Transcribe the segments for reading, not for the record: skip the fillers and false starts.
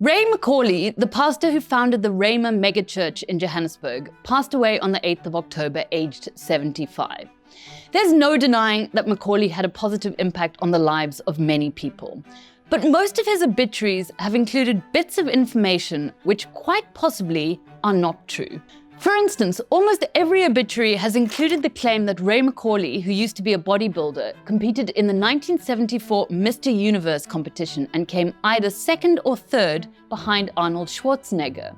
Ray McCauley, the pastor who founded the Rhema megachurch in Johannesburg, passed away on the 8th of October, aged 75. There's no denying that McCauley had a positive impact on the lives of many people. But most of his obituaries have included bits of information which quite possibly are not true. For instance, almost every obituary has included the claim that Ray McCauley, who used to be a bodybuilder, competed in the 1974 Mr. Universe competition and came either second or third behind Arnold Schwarzenegger.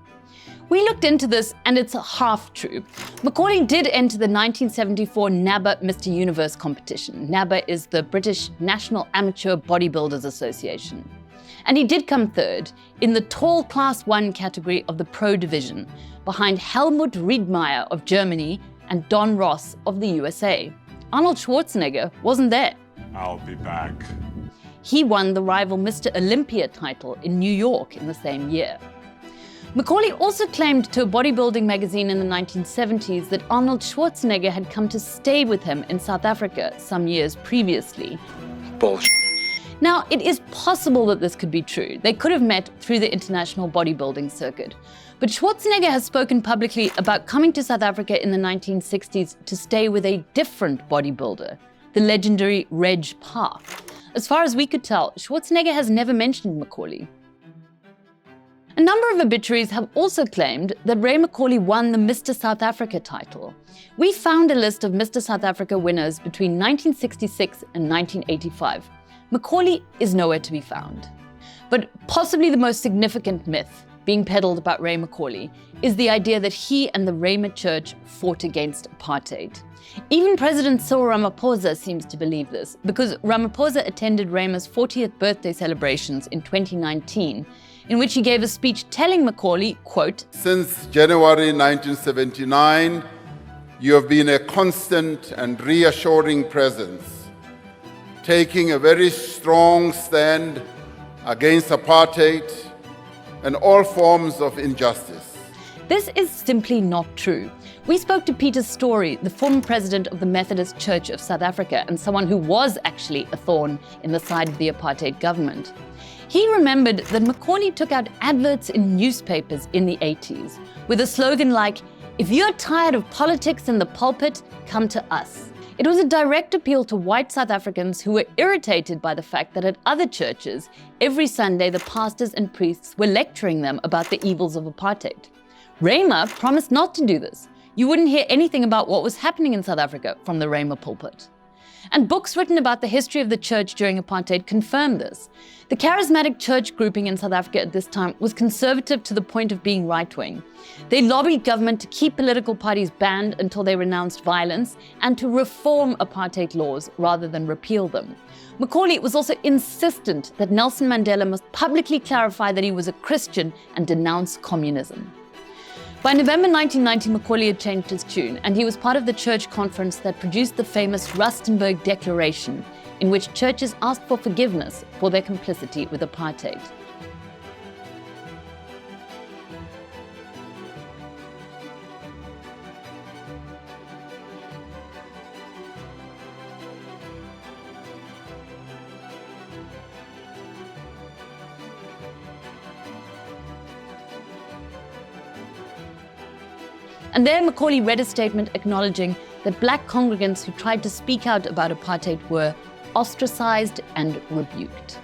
We looked into this and it's half true. McCauley did enter the 1974 NABBA Mr. Universe competition. NABBA is the British National Amateur Bodybuilders Association. And he did come third in the tall Class 1 category of the Pro Division, behind Helmut Riedmeier of Germany and Don Ross of the USA. Arnold Schwarzenegger wasn't there. I'll be back. He won the rival Mr. Olympia title in New York in the same year. McCauley also claimed to a bodybuilding magazine in the 1970s that Arnold Schwarzenegger had come to stay with him in South Africa some years previously. Bullshit. Now, it is possible that this could be true. They could have met through the international bodybuilding circuit. But Schwarzenegger has spoken publicly about coming to South Africa in the 1960s to stay with a different bodybuilder, the legendary Reg Park. As far as we could tell, Schwarzenegger has never mentioned McCauley. A number of obituaries have also claimed that Ray McCauley won the Mr. South Africa title. We found a list of Mr. South Africa winners between 1966 and 1985. McCauley is nowhere to be found. But possibly the most significant myth being peddled about Ray McCauley is the idea that he and the Rhema Church fought against apartheid. Even President Cyril Ramaphosa seems to believe this, because Ramaphosa attended Rhema's 40th birthday celebrations in 2019, in which he gave a speech telling McCauley, quote, "Since January 1979, you have been a constant and reassuring presence, taking a very strong stand against apartheid and all forms of injustice." This is simply not true. We spoke to Peter Story, the former president of the Methodist Church of South Africa and someone who was actually a thorn in the side of the apartheid government. He remembered that McCauley took out adverts in newspapers in the 80s with a slogan like, "If you're tired of politics in the pulpit, come to us." It was a direct appeal to white South Africans who were irritated by the fact that at other churches, every Sunday the pastors and priests were lecturing them about the evils of apartheid. Rhema promised not to do this. You wouldn't hear anything about what was happening in South Africa from the Rhema pulpit. And books written about the history of the church during apartheid confirm this. The charismatic church grouping in South Africa at this time was conservative to the point of being right-wing. They lobbied government to keep political parties banned until they renounced violence and to reform apartheid laws rather than repeal them. McCauley was also insistent that Nelson Mandela must publicly clarify that he was a Christian and denounce communism. By November 1990, McCauley had changed his tune, and he was part of the church conference that produced the famous Rustenburg Declaration, in which churches asked for forgiveness for their complicity with apartheid. And there McCauley read a statement acknowledging that black congregants who tried to speak out about apartheid were ostracized and rebuked.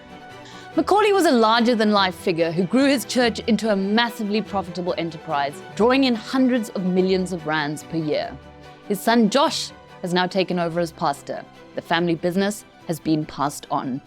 McCauley was a larger-than-life figure who grew his church into a massively profitable enterprise, drawing in hundreds of millions of rands per year. His son Josh has now taken over as pastor. The family business has been passed on.